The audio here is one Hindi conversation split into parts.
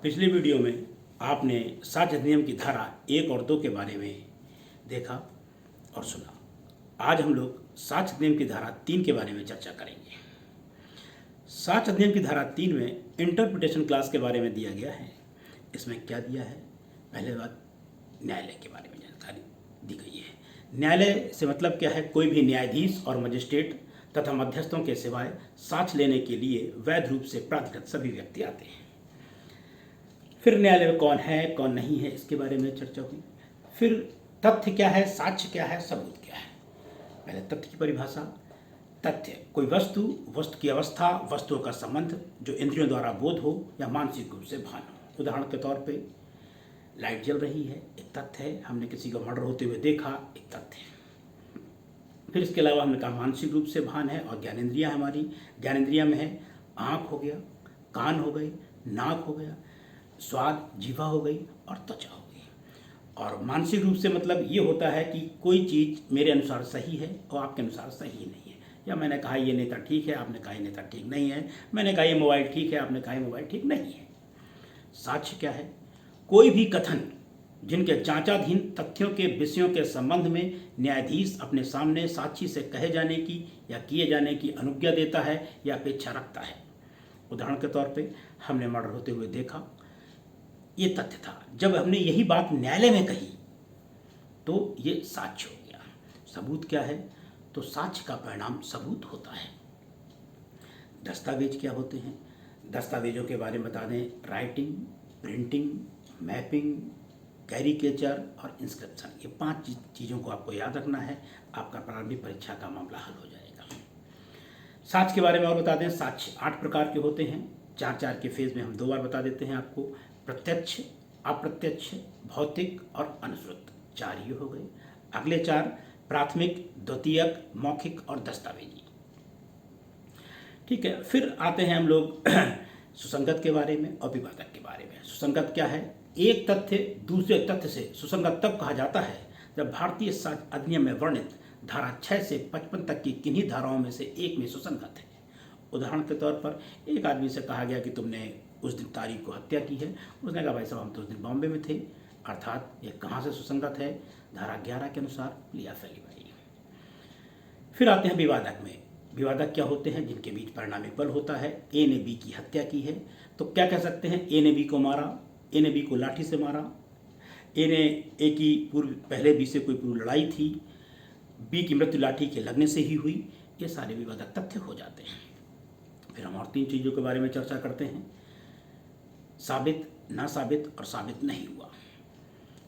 पिछले वीडियो में आपने साक्ष्य अधिनियम की धारा 1 और 2 के बारे में देखा और सुना। आज हम लोग साक्ष्य अधिनियम की धारा 3 के बारे में चर्चा करेंगे। साक्ष्य अधिनियम की धारा 3 में इंटरप्रिटेशन क्लास के बारे में दिया गया है। इसमें क्या दिया है? पहले बात, न्यायालय के बारे में जानकारी दी गई है। न्यायालय से मतलब क्या है? कोई भी न्यायाधीश और मजिस्ट्रेट तथा मध्यस्थों के सिवाय साक्ष्य लेने के लिए वैध रूप से प्राधिकृत सभी व्यक्ति आते हैं। फिर न्यायालय में कौन है कौन नहीं है इसके बारे में चर्चा हुई। फिर तथ्य क्या है, साक्ष्य क्या है, सबूत क्या है। पहले तथ्य की परिभाषा। तथ्य कोई वस्तु, वस्तु की अवस्था, वस्तुओं का संबंध जो इंद्रियों द्वारा बोध हो या मानसिक रूप से भान हो। उदाहरण के तौर पे लाइट जल रही है, एक तथ्य है। हमने किसी को मर्डर होते हुए देखा, एक तथ्य है। फिर इसके अलावा हमने कहा मानसिक रूप से भान है और ज्ञानेंद्रियां हमारी। ज्ञानेंद्रिया में है आँख हो गया, कान हो गए, नाक हो गया, स्वाद, जीवा हो गई और त्वचा हो गई। और मानसिक रूप से मतलब ये होता है कि कोई चीज़ मेरे अनुसार सही है और आपके अनुसार सही नहीं है। या मैंने कहा ये नेता ठीक है, आपने कहा ये नेता ठीक नहीं है। मैंने कहा ये मोबाइल ठीक है, आपने कहा ये मोबाइल ठीक नहीं है। साक्ष्य क्या है? कोई भी कथन जिनके जांचाधीन तथ्यों के विषयों के संबंध में न्यायाधीश अपने सामने साक्षी से कहे जाने की या किए जाने की अनुज्ञा देता है या अपेक्षा रखता है। उदाहरण के तौर पे हमने मर्डर होते हुए देखा, ये तथ्य था। जब हमने यही बात न्यायालय में कही तो ये साक्ष्य हो गया। सबूत क्या है? तो साक्ष्य का परिणाम सबूत होता है। दस्तावेज क्या होते हैं? दस्तावेजों के बारे में बता दें। राइटिंग, प्रिंटिंग, मैपिंग, कैरिकेचर और इंस्क्रिप्शन, ये 5 चीज़ों को आपको याद रखना है। आपका प्रारंभिक परीक्षा का मामला हल हो जाएगा। साक्ष्य के बारे में और बता दें। साक्ष्य 8 प्रकार के होते हैं। 4 के फेज में हम 2 बार बता देते हैं आपको। प्रत्यक्ष, अप्रत्यक्ष, भौतिक और अनुश्रुत, 4 ये हो गए। अगले 4 प्राथमिक, द्वितीयक, मौखिक और दस्तावेजी। ठीक है। फिर आते हैं हम लोग सुसंगत के बारे में और विवादक के बारे में। सुसंगत क्या है? एक तथ्य दूसरे तथ्य से सुसंगत तब कहा जाता है जब भारतीय साक्ष्य अधिनियम में वर्णित धारा 6 से 55 तक की किन्हीं धाराओं में से एक में सुसंगत है। उदाहरण के तौर पर एक आदमी से कहा गया कि तुमने उस दिन तारीख को हत्या की है। उसने कहा भाई साहब हम तो उस दिन बॉम्बे में थे। अर्थात ये कहाँ से सुसंगत है? धारा 11 के अनुसार लिया फैली भाई। फिर आते हैं विवादक में। विवादक क्या होते हैं? जिनके बीच परिणामी बल होता है। ए ने बी की हत्या की है तो क्या कह सकते हैं? ए ने बी को मारा, ए ने बी को लाठी से मारा, ए ने ए की पहले बी से कोई पूर्व लड़ाई थी, बी की मृत्यु लाठी के लगने से ही हुई। ये सारे विवादक तथ्य हो जाते हैं। फिर हम और 3 चीज़ों के बारे में चर्चा करते हैं। साबित, ना साबित और साबित नहीं हुआ।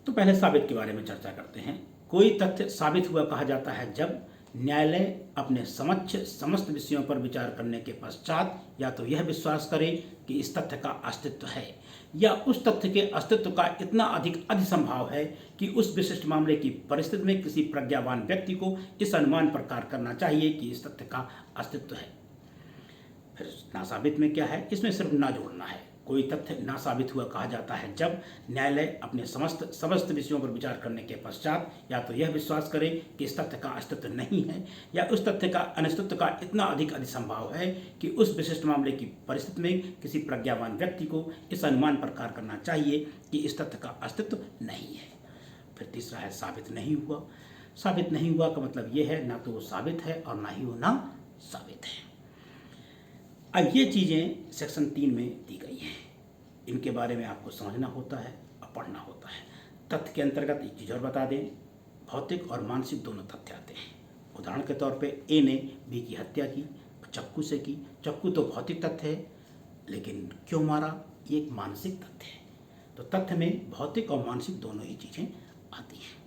तो पहले साबित के बारे में चर्चा करते हैं। कोई तथ्य साबित हुआ कहा जाता है जब न्यायालय अपने समक्ष समस्त विषयों पर विचार करने के पश्चात या तो यह विश्वास करे कि इस तथ्य का अस्तित्व है या उस तथ्य के अस्तित्व का इतना अधिक अधिसंभाव है कि उस विशिष्ट मामले की परिस्थिति में किसी प्रज्ञावान व्यक्ति को इस अनुमान पर कार्य करना चाहिए कि इस तथ्य का अस्तित्व है। फिर नासाबित में क्या है? इसमें सिर्फ ना जोड़ना है। कोई तथ्य ना साबित हुआ कहा जाता है जब न्यायालय अपने समस्त विषयों पर विचार करने के पश्चात या तो यह विश्वास करे कि इस तथ्य का अस्तित्व नहीं है या उस तथ्य का अनिश्चितत्व का इतना अधिक अधिसंभाव है कि उस विशिष्ट मामले की परिस्थिति में किसी प्रज्ञावान व्यक्ति को इस अनुमान पर कार्य करना चाहिए कि इस तथ्य का अस्तित्व नहीं है। फिर तीसरा है साबित नहीं हुआ। साबित नहीं हुआ का मतलब ये है ना तो वो साबित है और ना ही वो ना साबित है। अब ये चीज़ें सेक्शन 3 में दी गई हैं। इनके बारे में आपको समझना होता है और पढ़ना होता है। तथ्य के अंतर्गत एक चीज़ और बता दें, भौतिक और मानसिक दोनों तथ्य आते हैं। उदाहरण के तौर पे ए ने बी की हत्या की चाकू से की। चाकू तो भौतिक तथ्य है, लेकिन क्यों मारा? ये एक मानसिक तथ्य है। तो तथ्य में भौतिक और मानसिक दोनों ही चीज़ें आती हैं।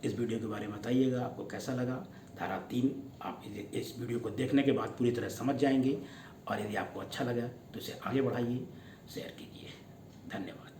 इस वीडियो के बारे में बताइएगा आपको कैसा लगा। धारा 3 आप इस वीडियो को देखने के बाद पूरी तरह समझ जाएंगे और यदि आपको अच्छा लगा तो इसे आगे बढ़ाइए, शेयर कीजिए। धन्यवाद।